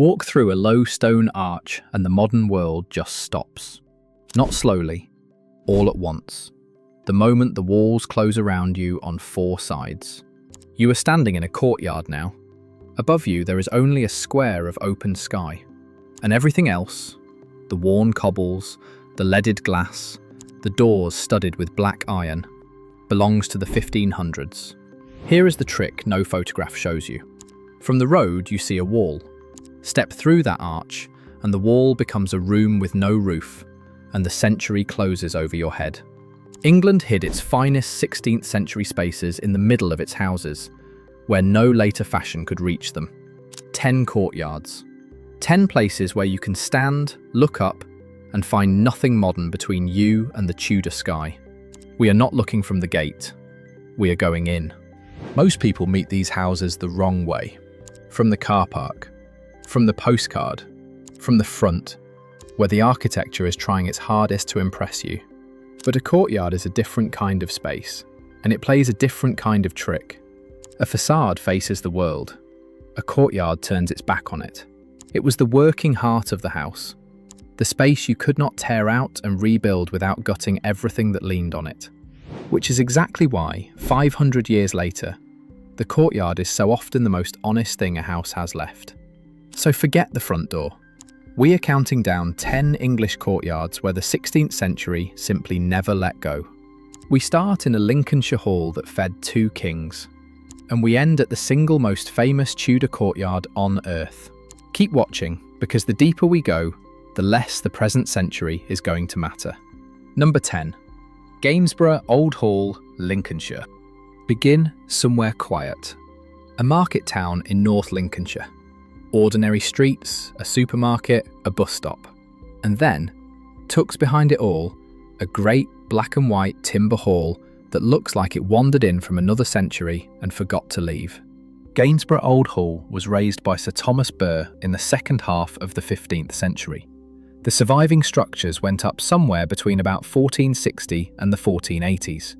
Walk through a low stone arch and the modern world just stops. Not slowly, all at once. The moment the walls close around you on four sides. You are standing in a courtyard now. Above you there is only a square of open sky. And everything else, the worn cobbles, the leaded glass, the doors studded with black iron, belongs to the 1500s. Here is the trick no photograph shows you. From the road you see a wall. Step through that arch and the wall becomes a room with no roof, and the century closes over your head. England hid its finest 16th century spaces in the middle of its houses, where no later fashion could reach them. 10 courtyards. 10 places where you can stand, look up, and find nothing modern between you and the Tudor sky. We are not looking from the gate. We are going in. Most people meet these houses the wrong way. From the car park, from the postcard, from the front, where the architecture is trying its hardest to impress you. But a courtyard is a different kind of space, and it plays a different kind of trick. A facade faces the world. A courtyard turns its back on it. It was the working heart of the house, the space you could not tear out and rebuild without gutting everything that leaned on it. Which is exactly why, 500 years later, the courtyard is so often the most honest thing a house has left. So forget the front door. We are counting down 10 English courtyards where the 16th century simply never let go. We start in a Lincolnshire hall that fed 2 kings, and we end at the single most famous Tudor courtyard on earth. Keep watching, because the deeper we go, the less the present century is going to matter. Number 10. Gainsborough Old Hall, Lincolnshire. Begin somewhere quiet. A market town in North Lincolnshire. Ordinary streets, a supermarket, a bus stop. And then, tucked behind it all, a great black and white timber hall that looks like it wandered in from another century and forgot to leave. Gainsborough Old Hall was raised by Sir Thomas Burr in the second half of the 15th century. The surviving structures went up somewhere between about 1460 and the 1480s,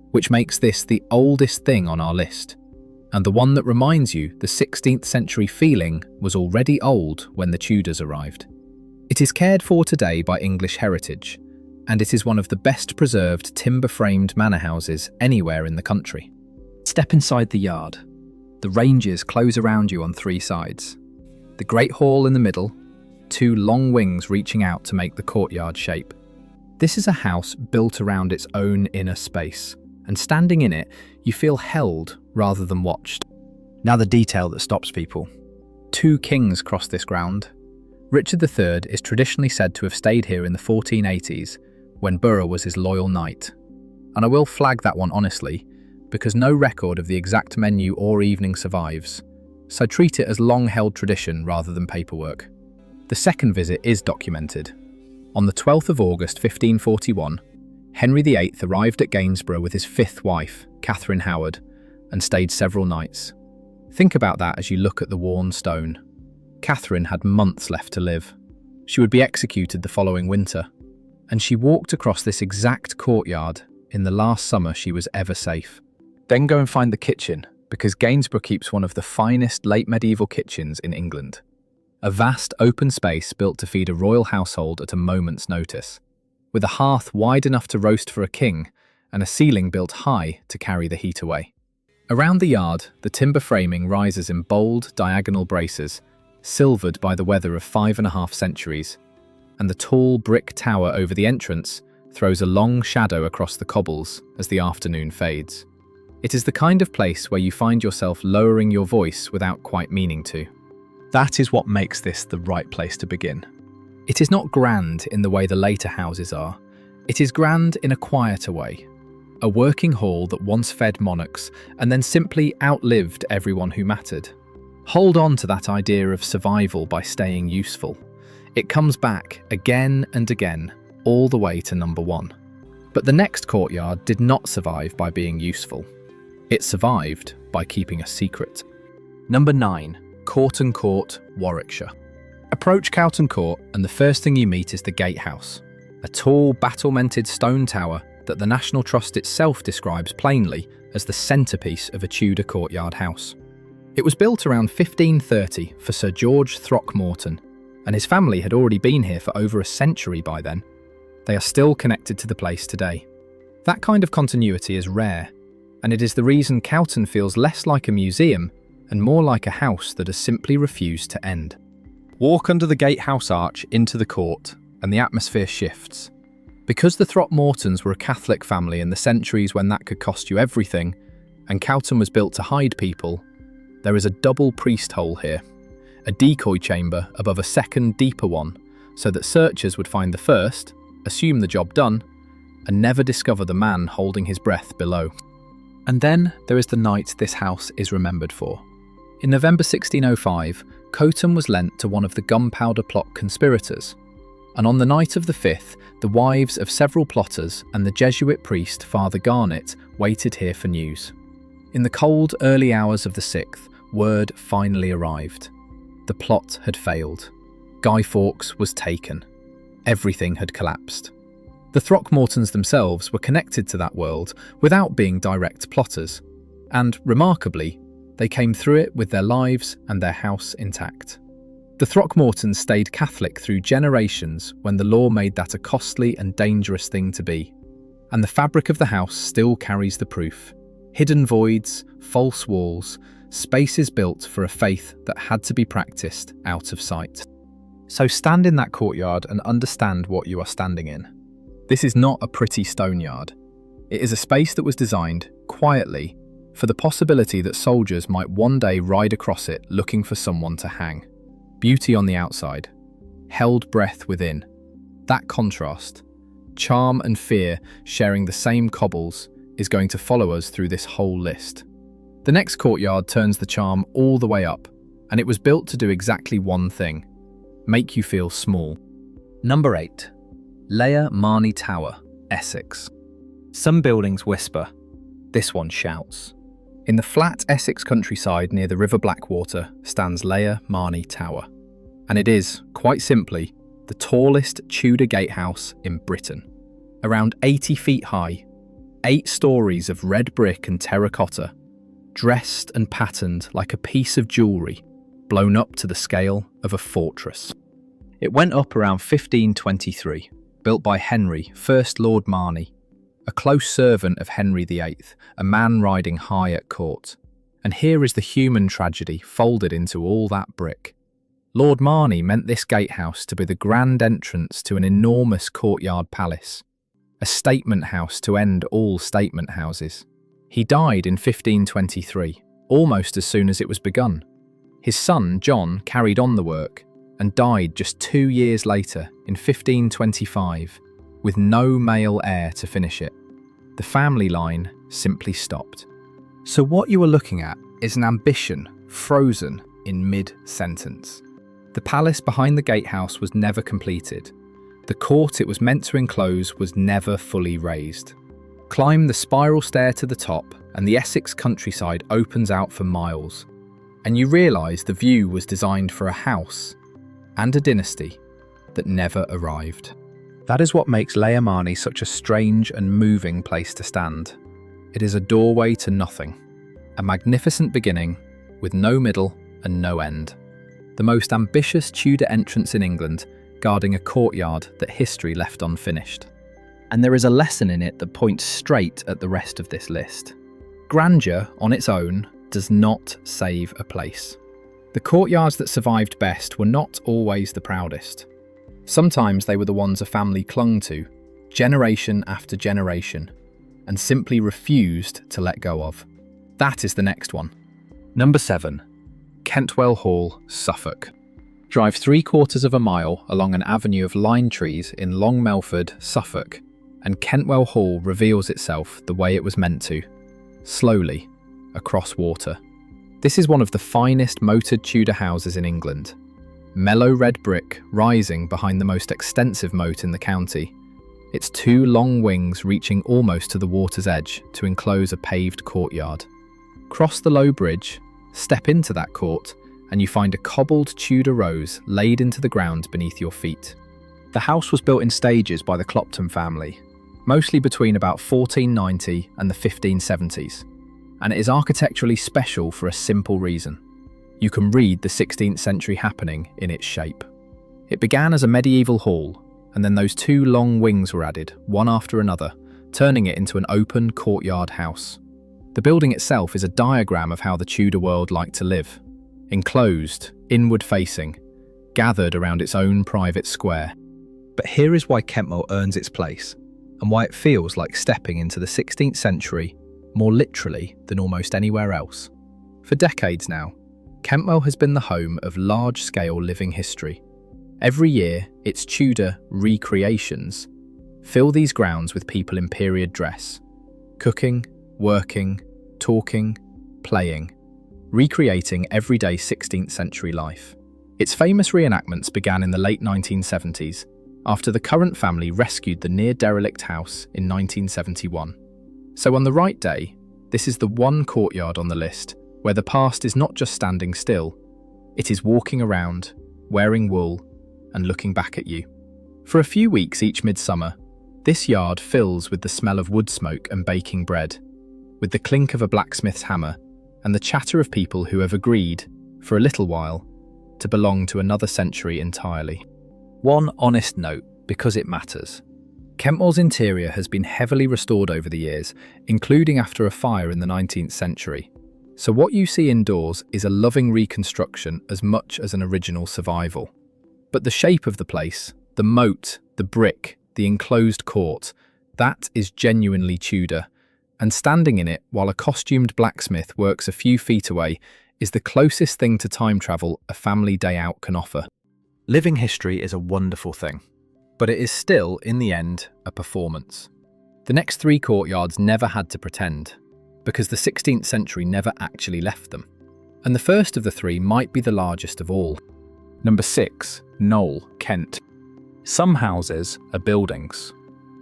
which makes this the oldest thing on our list. And the one that reminds you the 16th century feeling was already old when the Tudors arrived. It is cared for today by English Heritage, and it is one of the best preserved timber-framed manor houses anywhere in the country. Step inside the yard. The ranges close around you on 3 sides. The great hall in the middle, 2 long wings reaching out to make the courtyard shape. This is a house built around its own inner space, and standing in it, you feel held rather than watched. Now the detail that stops people. 2 kings cross this ground. Richard III is traditionally said to have stayed here in the 1480s, when Burr was his loyal knight. And I will flag that one honestly, because no record of the exact menu or evening survives, so treat it as long-held tradition rather than paperwork. The second visit is documented. On the 12th of August 1541, Henry VIII arrived at Gainsborough with his 5th wife, Catherine Howard, and stayed several nights. Think about that as you look at the worn stone. Catherine had months left to live. She would be executed the following winter, and she walked across this exact courtyard in the last summer she was ever safe. Then go and find the kitchen, because Gainsborough keeps one of the finest late medieval kitchens in England. A vast open space built to feed a royal household at a moment's notice, with a hearth wide enough to roast for a king and a ceiling built high to carry the heat away. Around the yard, the timber framing rises in bold, diagonal braces, silvered by the weather of 5.5 centuries, and the tall brick tower over the entrance throws a long shadow across the cobbles as the afternoon fades. It is the kind of place where you find yourself lowering your voice without quite meaning to. That is what makes this the right place to begin. It is not grand in the way the later houses are. It is grand in a quieter way. A working hall that once fed monarchs and then simply outlived everyone who mattered. Hold on to that idea of survival by staying useful. It comes back again and again, all the way to number 1. But the next courtyard did not survive by being useful. It survived by keeping a secret. Number 9. Coughton Court, Warwickshire. Approach Coughton Court and the first thing you meet is the gatehouse, a tall, battlemented stone tower that the National Trust itself describes plainly as the centrepiece of a Tudor courtyard house. It was built around 1530 for Sir George Throckmorton, and his family had already been here for over a century by then. They are still connected to the place today. That kind of continuity is rare, and it is the reason Coughton feels less like a museum and more like a house that has simply refused to end. Walk under the gatehouse arch into the court, and the atmosphere shifts. Because the Throckmortons were a Catholic family in the centuries when that could cost you everything, and Coughton was built to hide people, there is a double priest hole here, a decoy chamber above a second, deeper one, so that searchers would find the first, assume the job done, and never discover the man holding his breath below. And then there is the night this house is remembered for. In November 1605, Coughton was lent to one of the Gunpowder Plot conspirators, and on the night of the 5th, the wives of several plotters and the Jesuit priest Father Garnet waited here for news. In the cold, early hours of the 6th, word finally arrived. The plot had failed. Guy Fawkes was taken. Everything had collapsed. The Throckmortons themselves were connected to that world without being direct plotters, and, remarkably, they came through it with their lives and their house intact. The Throckmortons stayed Catholic through generations when the law made that a costly and dangerous thing to be, and the fabric of the house still carries the proof. Hidden voids, false walls, spaces built for a faith that had to be practiced out of sight. So stand in that courtyard and understand what you are standing in. This is not a pretty stone yard. It is a space that was designed, quietly, for the possibility that soldiers might one day ride across it looking for someone to hang. Beauty on the outside, held breath within. That contrast, charm and fear sharing the same cobbles, is going to follow us through this whole list. The next courtyard turns the charm all the way up, and it was built to do exactly one thing: make you feel small. Number 8. Layer Marney Tower, Essex. Some buildings whisper. This one shouts. In the flat Essex countryside near the River Blackwater stands Layer Marney Tower. And it is, quite simply, the tallest Tudor gatehouse in Britain. Around 80 feet high, 8 stories of red brick and terracotta, dressed and patterned like a piece of jewellery, blown up to the scale of a fortress. It went up around 1523, built by Henry, 1st Lord Marney, a close servant of Henry VIII, a man riding high at court. And here is the human tragedy folded into all that brick. Lord Marney meant this gatehouse to be the grand entrance to an enormous courtyard palace, a statement house to end all statement houses. He died in 1523, almost as soon as it was begun. His son, John, carried on the work and died just 2 years later in 1525, with no male heir to finish it. The family line simply stopped. So what you are looking at is an ambition frozen in mid-sentence. The palace behind the gatehouse was never completed. The court it was meant to enclose was never fully raised. Climb the spiral stair to the top and the Essex countryside opens out for miles. And you realise the view was designed for a house and a dynasty that never arrived. That is what makes Layer Marney such a strange and moving place to stand. It is a doorway to nothing, a magnificent beginning with no middle and no end. The most ambitious Tudor entrance in England, guarding a courtyard that history left unfinished. And there is a lesson in it that points straight at the rest of this list. Grandeur on its own does not save a place. The courtyards that survived best were not always the proudest. Sometimes they were the ones a family clung to, generation after generation, and simply refused to let go of. That is the next one. Number 7. Kentwell Hall, Suffolk. Drive 3/4 of a mile along an avenue of lime trees in Long Melford, Suffolk, and Kentwell Hall reveals itself the way it was meant to, slowly, across water. This is one of the finest moated Tudor houses in England. Mellow red brick rising behind the most extensive moat in the county, its 2 long wings reaching almost to the water's edge to enclose a paved courtyard. Cross the low bridge, step into that court, and you find a cobbled Tudor rose laid into the ground beneath your feet. The house was built in stages by the Coughton family, mostly between about 1490 and the 1570s, and it is architecturally special for a simple reason. You can read the 16th century happening in its shape. It began as a medieval hall, and then those two long wings were added, one after another, turning it into an open courtyard house. The building itself is a diagram of how the Tudor world liked to live. Enclosed, inward-facing, gathered around its own private square. But here is why Kentwell earns its place, and why it feels like stepping into the 16th century more literally than almost anywhere else. For decades now, Kentwell has been the home of large-scale living history. Every year, its Tudor recreations fill these grounds with people in period dress, cooking, working, talking, playing, recreating everyday 16th century life. Its famous reenactments began in the late 1970s, after the current family rescued the near-derelict house in 1971. So on the right day, this is the one courtyard on the list where the past is not just standing still, it is walking around, wearing wool, and looking back at you. For a few weeks each midsummer, this yard fills with the smell of wood smoke and baking bread, with the clink of a blacksmith's hammer and the chatter of people who have agreed, for a little while, to belong to another century entirely. One honest note, because it matters. Kentwell's interior has been heavily restored over the years, including after a fire in the 19th century. So what you see indoors is a loving reconstruction as much as an original survival. But the shape of the place, the moat, the brick, the enclosed court, that is genuinely Tudor. And standing in it while a costumed blacksmith works a few feet away is the closest thing to time travel a family day out can offer. Living history is a wonderful thing, but it is still, in the end, a performance. The next three courtyards never had to pretend, because the 16th century never actually left them. And the first of the three might be the largest of all. Number 6, Knole, Kent. Some houses are buildings.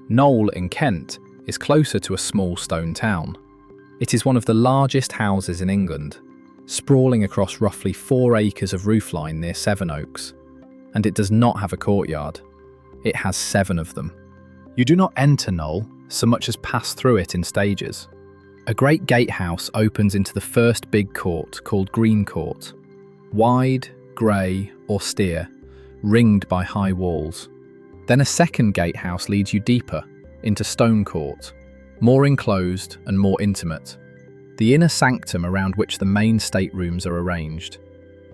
Knole in Kent is closer to a small stone town. It is one of the largest houses in England, sprawling across roughly 4 acres of roofline near Sevenoaks. And it does not have a courtyard. It has 7 of them. You do not enter Knole so much as pass through it in stages. A great gatehouse opens into the first big court called Green Court. Wide, grey, austere, ringed by high walls. Then a second gatehouse leads you deeper, into Stone Court, more enclosed and more intimate. The inner sanctum around which the main staterooms are arranged.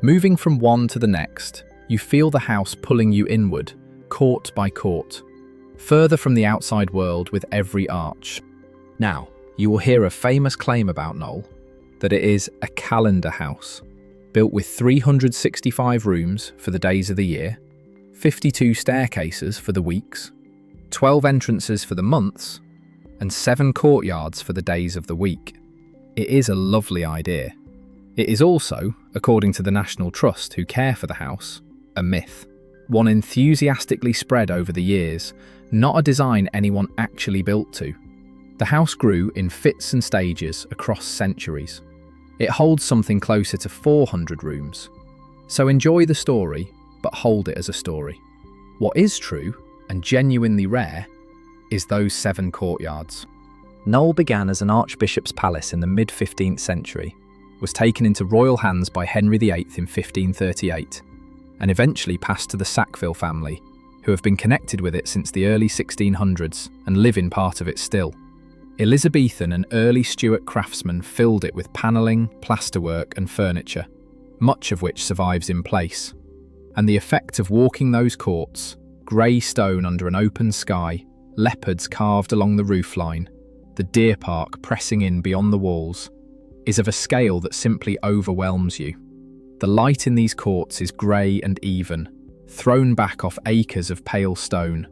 Moving from one to the next, you feel the house pulling you inward, court by court, further from the outside world with every arch. Now, you will hear a famous claim about Knole, that it is a calendar house, built with 365 rooms for the days of the year, 52 staircases for the weeks, 12 entrances for the months, and 7 courtyards for the days of the week. It is a lovely idea. It is also, according to the National Trust who care for the house, a myth. One enthusiastically spread over the years, not a design anyone actually built to. The house grew in fits and stages across centuries. It holds something closer to 400 rooms. So enjoy the story, but hold it as a story. What is true, and genuinely rare, is those 7 courtyards. Knole began as an archbishop's palace in the mid-15th century, was taken into royal hands by Henry VIII in 1538, and eventually passed to the Sackville family, who have been connected with it since the early 1600s and live in part of it still. Elizabethan and early Stuart craftsmen filled it with panelling, plasterwork and furniture, much of which survives in place. And the effect of walking those courts, grey stone under an open sky, leopards carved along the roofline, the deer park pressing in beyond the walls, is of a scale that simply overwhelms you. The light in these courts is grey and even, thrown back off acres of pale stone,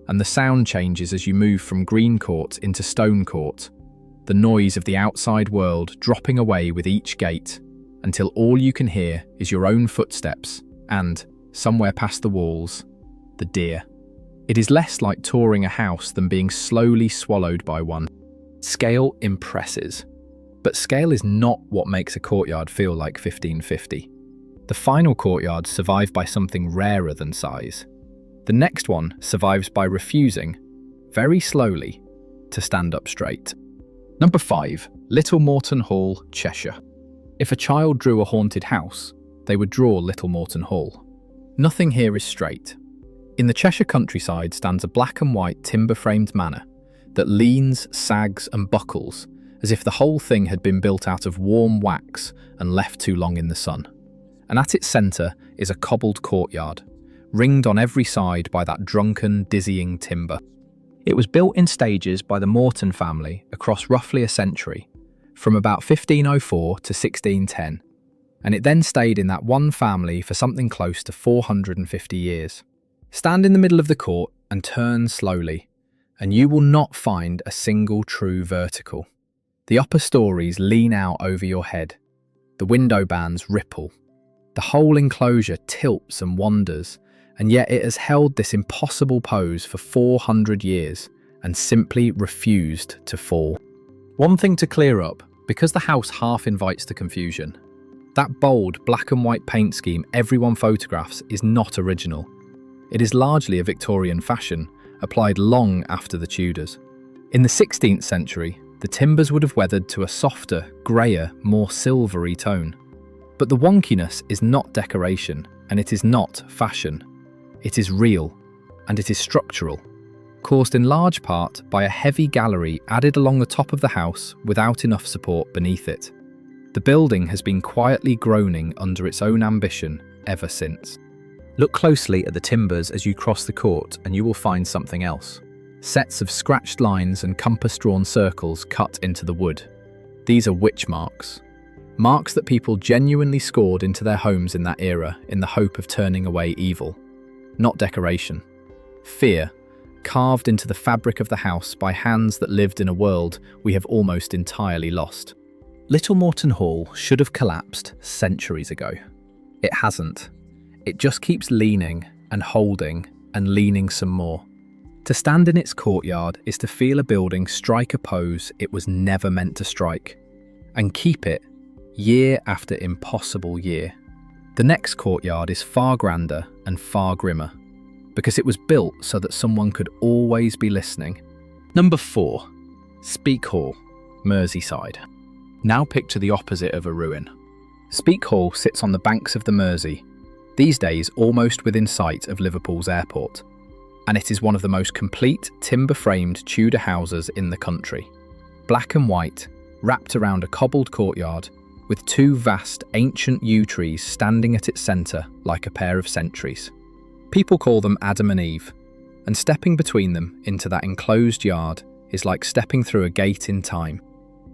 and the sound changes as you move from Green Court into Stone Court, the noise of the outside world dropping away with each gate, until all you can hear is your own footsteps and, somewhere past the walls, the deer. It is less like touring a house than being slowly swallowed by one. Scale impresses. But scale is not what makes a courtyard feel like 1550. The final courtyard survived by something rarer than size. The next one survives by refusing, very slowly, to stand up straight. Number 5, Little Moreton Hall, Cheshire. If a child drew a haunted house, they would draw Little Moreton Hall. Nothing here is straight. In the Cheshire countryside stands a black and white timber-framed manor that leans, sags and buckles as if the whole thing had been built out of warm wax and left too long in the sun. And at its centre is a cobbled courtyard, ringed on every side by that drunken, dizzying timber. It was built in stages by the Moreton family across roughly a century, from about 1504 to 1610, and it then stayed in that one family for something close to 450 years. Stand in the middle of the court and turn slowly, and you will not find a single true vertical. The upper stories lean out over your head. The window bands ripple. The whole enclosure tilts and wanders, and yet it has held this impossible pose for 400 years and simply refused to fall. One thing to clear up, because the house half invites to confusion. That bold black and white paint scheme everyone photographs is not original. It is largely a Victorian fashion, applied long after the Tudors. In the 16th century, the timbers would have weathered to a softer, greyer, more silvery tone. But the wonkiness is not decoration, and it is not fashion. It is real, and it is structural, caused in large part by a heavy gallery added along the top of the house without enough support beneath it. The building has been quietly groaning under its own ambition ever since. Look closely at the timbers as you cross the court and you will find something else. Sets of scratched lines and compass-drawn circles cut into the wood. These are witch marks. Marks that people genuinely scored into their homes in that era in the hope of turning away evil. Not decoration. Fear, carved into the fabric of the house by hands that lived in a world we have almost entirely lost. Little Moreton Hall should have collapsed centuries ago. It hasn't. It just keeps leaning and holding and leaning some more. To stand in its courtyard is to feel a building strike a pose it was never meant to strike, and keep it year after impossible year. The next courtyard is far grander and far grimmer, because it was built so that someone could always be listening. Number 4. Speke Hall, Merseyside. Now picture the opposite of a ruin. Speke Hall sits on the banks of the Mersey, these days almost within sight of Liverpool's airport, and it is one of the most complete timber-framed Tudor houses in the country. Black and white, wrapped around a cobbled courtyard, with 2 vast ancient yew trees standing at its centre like a pair of sentries. People call them Adam and Eve, and stepping between them into that enclosed yard is like stepping through a gate in time.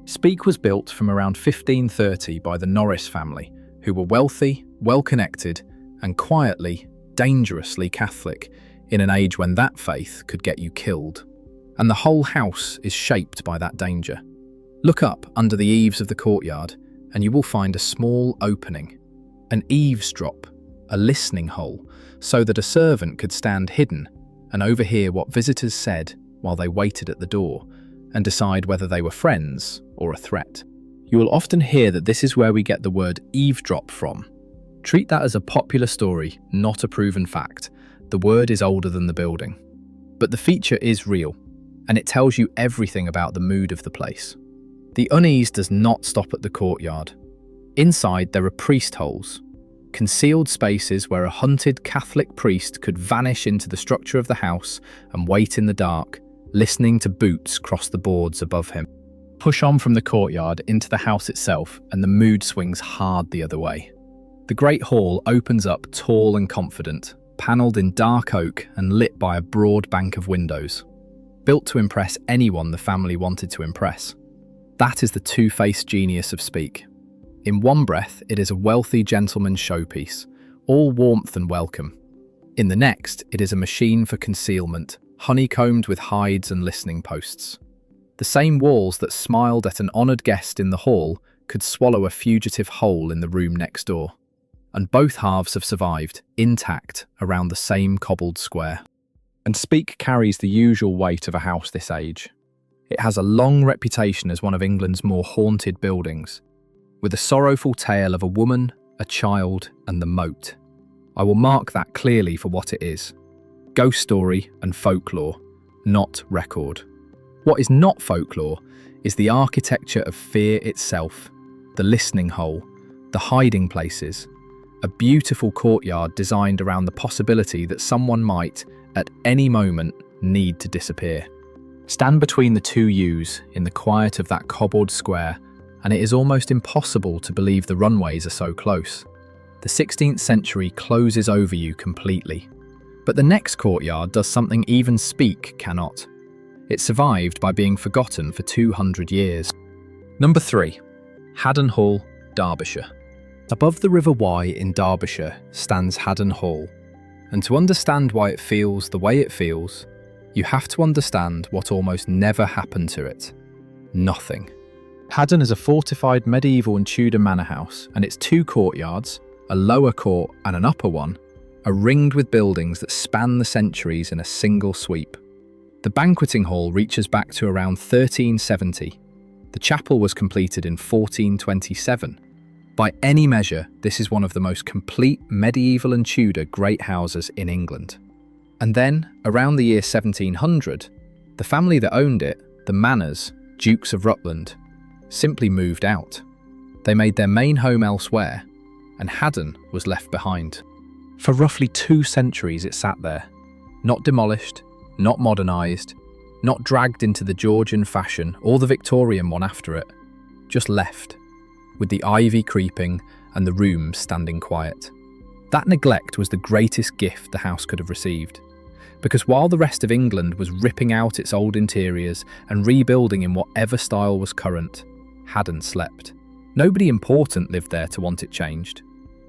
Speke was built from around 1530 by the Norris family, who were wealthy, well-connected, and quietly, dangerously Catholic, in an age when that faith could get you killed. And the whole house is shaped by that danger. Look up under the eaves of the courtyard, and you will find a small opening, an eavesdrop, a listening hole, so that a servant could stand hidden and overhear what visitors said while they waited at the door, and decide whether they were friends or a threat. You will often hear that this is where we get the word eavesdrop from. Treat that as a popular story, not a proven fact. The word is older than the building. But the feature is real, and it tells you everything about the mood of the place. The unease does not stop at the courtyard. Inside there are priest holes, concealed spaces where a hunted Catholic priest could vanish into the structure of the house and wait in the dark, listening to boots cross the boards above him. Push on from the courtyard into the house itself and the mood swings hard the other way. The great hall opens up tall and confident, panelled in dark oak and lit by a broad bank of windows. Built to impress anyone the family wanted to impress. That is the two-faced genius of Speke. In one breath, it is a wealthy gentleman's showpiece, all warmth and welcome. In the next, it is a machine for concealment, honeycombed with hides and listening posts. The same walls that smiled at an honoured guest in the hall could swallow a fugitive hole in the room next door. And both halves have survived, intact, around the same cobbled square. And Speke carries the usual weight of a house this age. It has a long reputation as one of England's more haunted buildings, with a sorrowful tale of a woman, a child, and the moat. I will mark that clearly for what it is. Ghost story and folklore, not record. What is not folklore is the architecture of fear itself, the listening hole, the hiding places, a beautiful courtyard designed around the possibility that someone might, at any moment, need to disappear. Stand between the two U's in the quiet of that cobbled square, and it is almost impossible to believe the runways are so close. The 16th century closes over you completely. But the next courtyard does something even Speke cannot. It survived by being forgotten for 200 years. Number 3. Haddon Hall, Derbyshire. Above the River Wye in Derbyshire stands Haddon Hall, and to understand why it feels the way it feels, you have to understand what almost never happened to it. Nothing. Haddon is a fortified medieval and Tudor manor house, and its two courtyards, a lower court and an upper one, are ringed with buildings that span the centuries in a single sweep. The banqueting hall reaches back to around 1370. The chapel was completed in 1427. By any measure, this is one of the most complete medieval and Tudor great houses in England. And then, around the year 1700, the family that owned it, the Manors, Dukes of Rutland, simply moved out. They made their main home elsewhere, and Haddon was left behind. For roughly 2 centuries it sat there, not demolished, not modernised, not dragged into the Georgian fashion or the Victorian one after it, just left, with the ivy creeping and the rooms standing quiet. That neglect was the greatest gift the house could have received, because while the rest of England was ripping out its old interiors and rebuilding in whatever style was current, Haddon slept. Nobody important lived there to want it changed.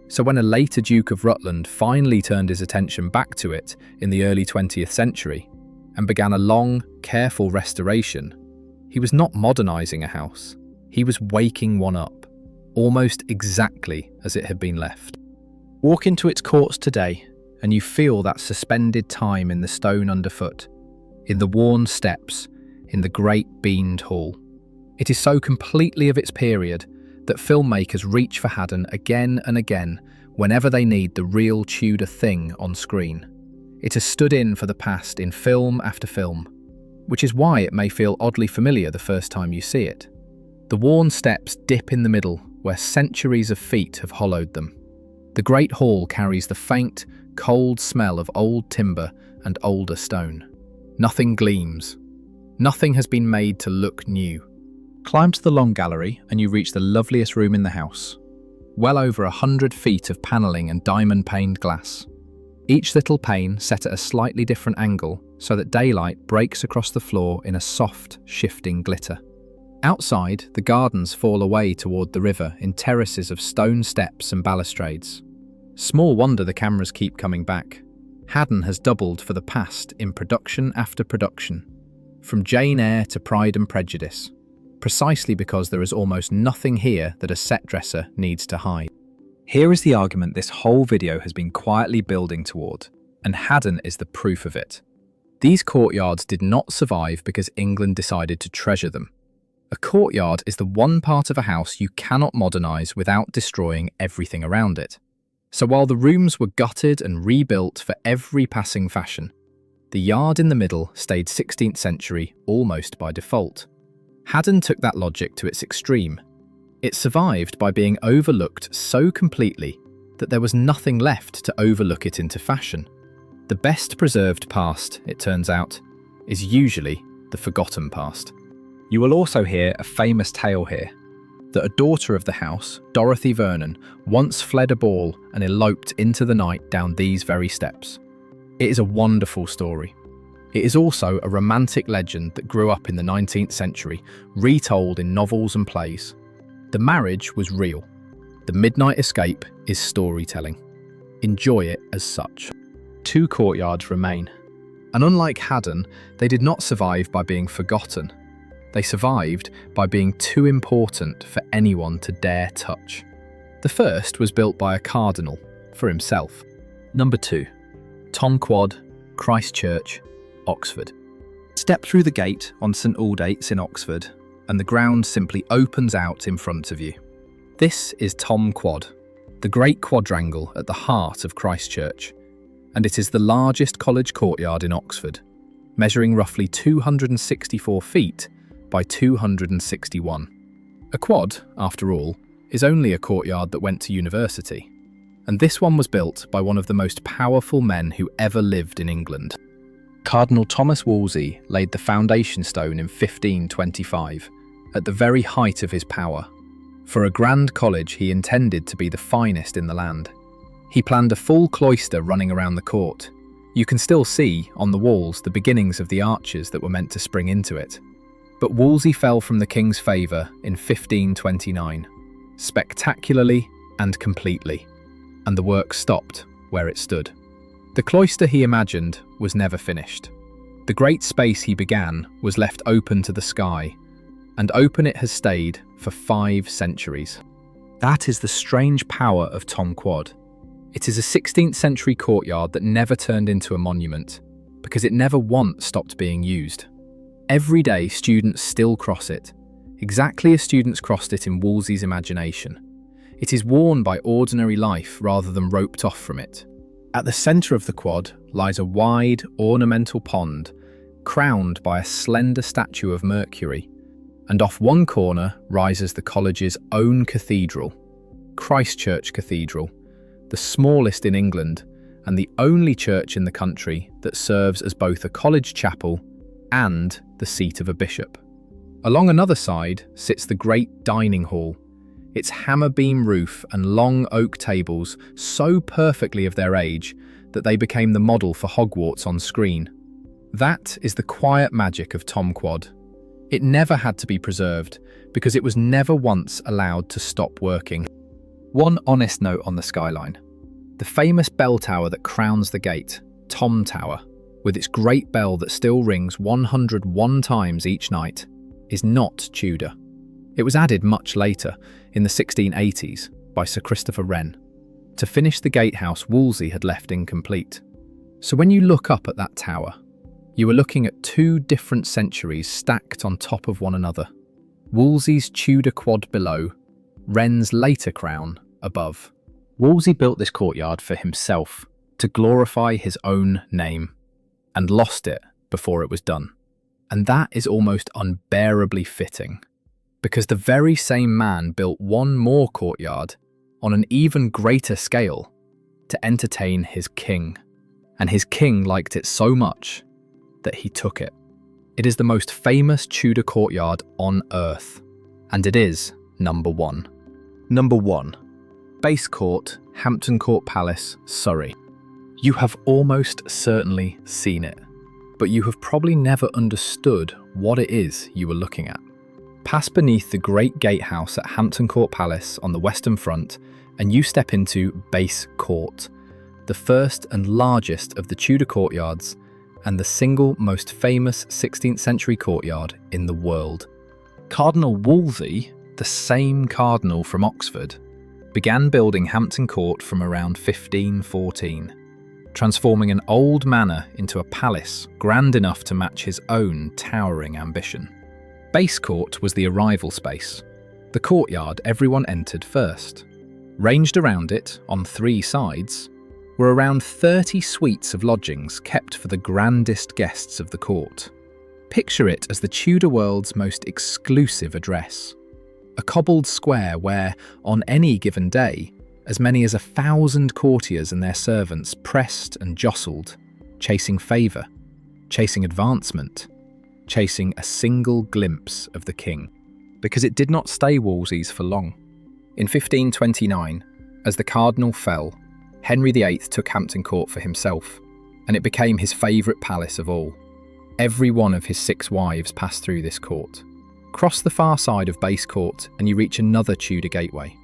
So when a later Duke of Rutland finally turned his attention back to it in the early 20th century and began a long, careful restoration, he was not modernising a house, he was waking one up, almost exactly as it had been left. Walk into its courts today and you feel that suspended time in the stone underfoot, in the worn steps, in the great beamed hall. It is so completely of its period that filmmakers reach for Haddon again and again whenever they need the real Tudor thing on screen. It has stood in for the past in film after film, which is why it may feel oddly familiar the first time you see it. The worn steps dip in the middle where centuries of feet have hollowed them. The great hall carries the faint, cold smell of old timber and older stone. Nothing gleams. Nothing has been made to look new. Climb to the long gallery and you reach the loveliest room in the house. Well over 100 feet of panelling and diamond-paned glass. Each little pane set at a slightly different angle so that daylight breaks across the floor in a soft, shifting glitter. Outside, the gardens fall away toward the river in terraces of stone steps and balustrades. Small wonder the cameras keep coming back. Haddon has doubled for the past in production after production, from Jane Eyre to Pride and Prejudice, precisely because there is almost nothing here that a set dresser needs to hide. Here is the argument this whole video has been quietly building toward, and Haddon is the proof of it. These courtyards did not survive because England decided to treasure them. A courtyard is the one part of a house you cannot modernise without destroying everything around it. So while the rooms were gutted and rebuilt for every passing fashion, the yard in the middle stayed 16th century almost by default. Haddon took that logic to its extreme. It survived by being overlooked so completely that there was nothing left to overlook it into fashion. The best preserved past, it turns out, is usually the forgotten past. You will also hear a famous tale here, that a daughter of the house, Dorothy Vernon, once fled a ball and eloped into the night down these very steps. It is a wonderful story. It is also a romantic legend that grew up in the 19th century, retold in novels and plays. The marriage was real. The midnight escape is storytelling. Enjoy it as such. 2 courtyards remain. And unlike Haddon, they did not survive by being forgotten. They survived by being too important for anyone to dare touch. The first was built by a cardinal, for himself. Number 2. Tom Quad, Christ Church, Oxford. Step through the gate on St Aldate's in Oxford, and the ground simply opens out in front of you. This is Tom Quad, the great quadrangle at the heart of Christ Church, and it is the largest college courtyard in Oxford, measuring roughly 264 feet by 261. A quad, after all, is only a courtyard that went to university. And this one was built by one of the most powerful men who ever lived in England. Cardinal Thomas Wolsey laid the foundation stone in 1525, at the very height of his power. For a grand college he intended to be the finest in the land. He planned a full cloister running around the court. You can still see, on the walls, the beginnings of the arches that were meant to spring into it. But Wolsey fell from the king's favour in 1529, spectacularly and completely, and the work stopped where it stood. The cloister he imagined was never finished. The great space he began was left open to the sky, and open it has stayed for 5 centuries. That is the strange power of Tom Quad. It is a 16th century courtyard that never turned into a monument, because it never once stopped being used. Every day students still cross it, exactly as students crossed it in Wolsey's imagination. It is worn by ordinary life rather than roped off from it. At the centre of the quad lies a wide, ornamental pond, crowned by a slender statue of Mercury, and off one corner rises the college's own cathedral, Christ Church Cathedral, the smallest in England and the only church in the country that serves as both a college chapel and the seat of a bishop. Along another side sits the great dining hall, its hammer beam roof and long oak tables so perfectly of their age that they became the model for Hogwarts on screen. That is the quiet magic of Tom Quad. It never had to be preserved because it was never once allowed to stop working. One honest note on the skyline. The famous bell tower that crowns the gate, Tom Tower, with its great bell that still rings 101 times each night, is not Tudor. It was added much later, in the 1680s, by Sir Christopher Wren, to finish the gatehouse Wolsey had left incomplete. So when you look up at that tower, you are looking at 2 different centuries stacked on top of one another. Wolsey's Tudor quad below, Wren's later crown above. Wolsey built this courtyard for himself, to glorify his own name, and lost it before it was done. And that is almost unbearably fitting, because the very same man built one more courtyard on an even greater scale to entertain his king. And his king liked it so much that he took it. It is the most famous Tudor courtyard on earth, and it is number 1. Number 1. Base Court, Hampton Court Palace, Surrey. You have almost certainly seen it, but you have probably never understood what it is you were looking at. Pass beneath the great gatehouse at Hampton Court Palace on the western front, and you step into Base Court, the first and largest of the Tudor courtyards, and the single most famous 16th century courtyard in the world. Cardinal Wolsey, the same cardinal from Oxford, began building Hampton Court from around 1514, transforming an old manor into a palace grand enough to match his own towering ambition. Base Court was the arrival space, the courtyard everyone entered first. Ranged around it, on 3 sides, were around 30 suites of lodgings kept for the grandest guests of the court. Picture it as the Tudor world's most exclusive address. A cobbled square where, on any given day, as many as 1,000 courtiers and their servants pressed and jostled, chasing favour, chasing advancement, chasing a single glimpse of the king. Because it did not stay Wolsey's for long. In 1529, as the cardinal fell, Henry VIII took Hampton Court for himself, and it became his favourite palace of all. Every one of his 6 wives passed through this court. Cross the far side of Base Court and you reach another Tudor gateway,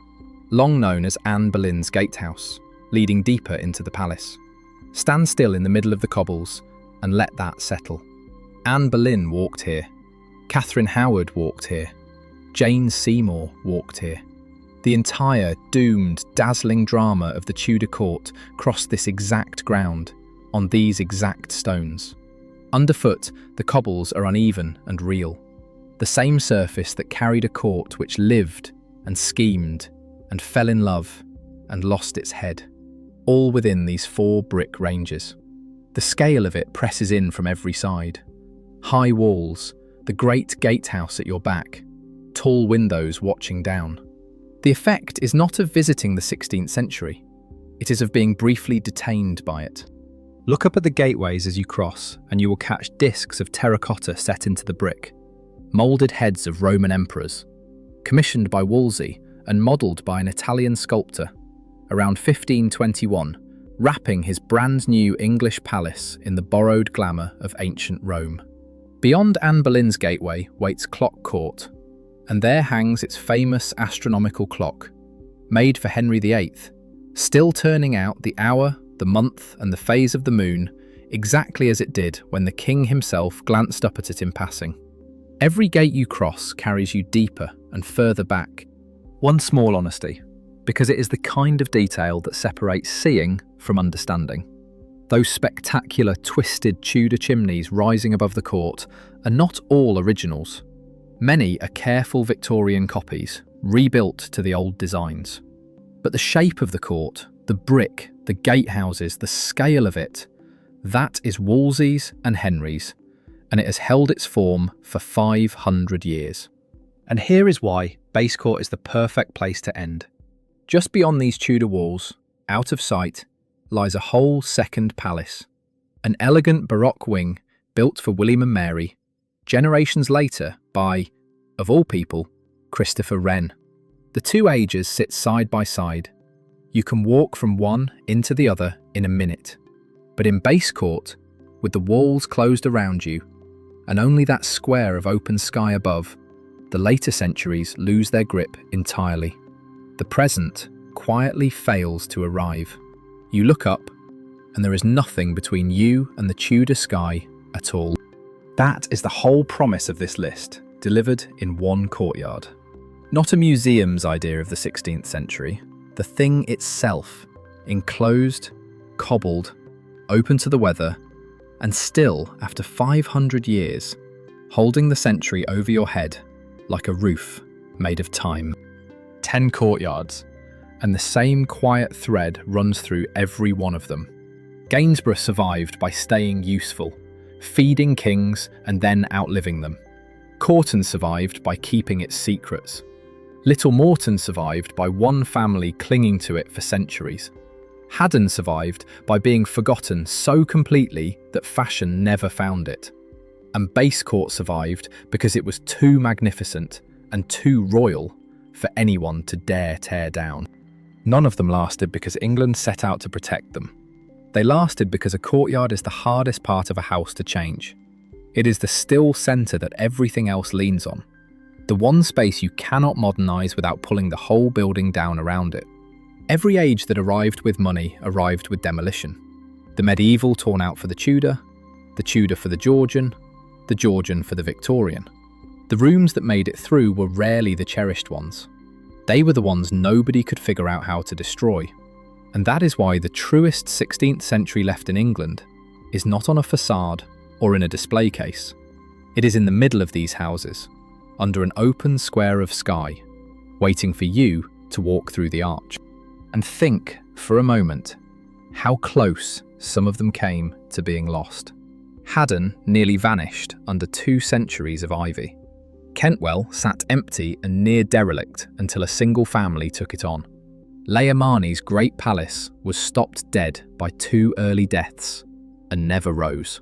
long known as Anne Boleyn's Gatehouse, leading deeper into the palace. Stand still in the middle of the cobbles and let that settle. Anne Boleyn walked here. Catherine Howard walked here. Jane Seymour walked here. The entire doomed, dazzling drama of the Tudor court crossed this exact ground, on these exact stones. Underfoot, the cobbles are uneven and real. The same surface that carried a court which lived and schemed and fell in love and lost its head, all within these 4 brick ranges. The scale of it presses in from every side. High walls, the great gatehouse at your back, tall windows watching down. The effect is not of visiting the 16th century. It is of being briefly detained by it. Look up at the gateways as you cross, and you will catch discs of terracotta set into the brick, moulded heads of Roman emperors, commissioned by Wolsey and modelled by an Italian sculptor around 1521, wrapping his brand new English palace in the borrowed glamour of ancient Rome. Beyond Anne Boleyn's gateway waits Clock Court, and there hangs its famous astronomical clock, made for Henry VIII, still turning out the hour, the month and the phase of the moon exactly as it did when the king himself glanced up at it in passing. Every gate you cross carries you deeper and further back. One small honesty, because it is the kind of detail that separates seeing from understanding. Those spectacular twisted Tudor chimneys rising above the court are not all originals. Many are careful Victorian copies, rebuilt to the old designs. But the shape of the court, the brick, the gatehouses, the scale of it, that is Wolsey's and Henry's, and it has held its form for 500 years. And here is why Base Court is the perfect place to end. Just beyond these Tudor walls, out of sight, lies a whole second palace, an elegant Baroque wing built for William and Mary, generations later by, of all people, Christopher Wren. The two ages sit side by side. You can walk from one into the other in a minute. But in Base Court, with the walls closed around you, and only that square of open sky above, the later centuries lose their grip entirely. The present quietly fails to arrive. You look up, and there is nothing between you and the Tudor sky at all. That is the whole promise of this list, delivered in one courtyard. Not a museum's idea of the 16th century, the thing itself, enclosed, cobbled, open to the weather, and still, after 500 years, holding the century over your head like a roof made of time. 10 courtyards, and the same quiet thread runs through every one of them. Gainsborough survived by staying useful, feeding kings and then outliving them. Courtyards survived by keeping its secrets. Little Moreton survived by one family clinging to it for centuries. Haddon survived by being forgotten so completely that fashion never found it. And Base Court survived because it was too magnificent and too royal for anyone to dare tear down. None of them lasted because England set out to protect them. They lasted because a courtyard is the hardest part of a house to change. It is the still centre that everything else leans on. The one space you cannot modernise without pulling the whole building down around it. Every age that arrived with money arrived with demolition. The medieval torn out for the Tudor for the Georgian for the Victorian. The rooms that made it through were rarely the cherished ones. They were the ones nobody could figure out how to destroy. And that is why the truest 16th century left in England is not on a facade or in a display case. It is in the middle of these houses, under an open square of sky, waiting for you to walk through the arch. And think, for a moment, how close some of them came to being lost. Haddon nearly vanished under 2 centuries of ivy. Kentwell sat empty and near derelict until a single family took it on. Marney's great palace was stopped dead by 2 early deaths and never rose.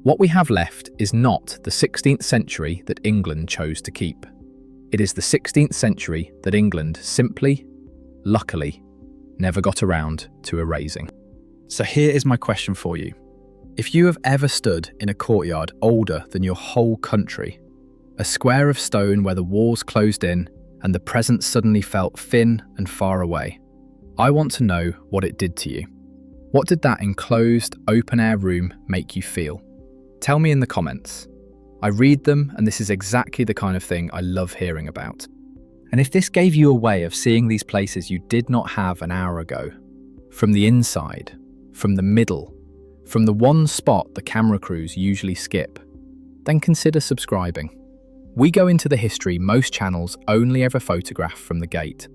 What we have left is not the 16th century that England chose to keep. It is the 16th century that England simply, luckily, never got around to erasing. So here is my question for you. If you have ever stood in a courtyard older than your whole country, a square of stone where the walls closed in and the present suddenly felt thin and far away, I want to know what it did to you. What did that enclosed, open-air room make you feel? Tell me in the comments. I read them, and this is exactly the kind of thing I love hearing about. And if this gave you a way of seeing these places you did not have an hour ago, from the inside, from the middle, from the one spot the camera crews usually skip, then consider subscribing. We go into the history most channels only ever photograph from the gate.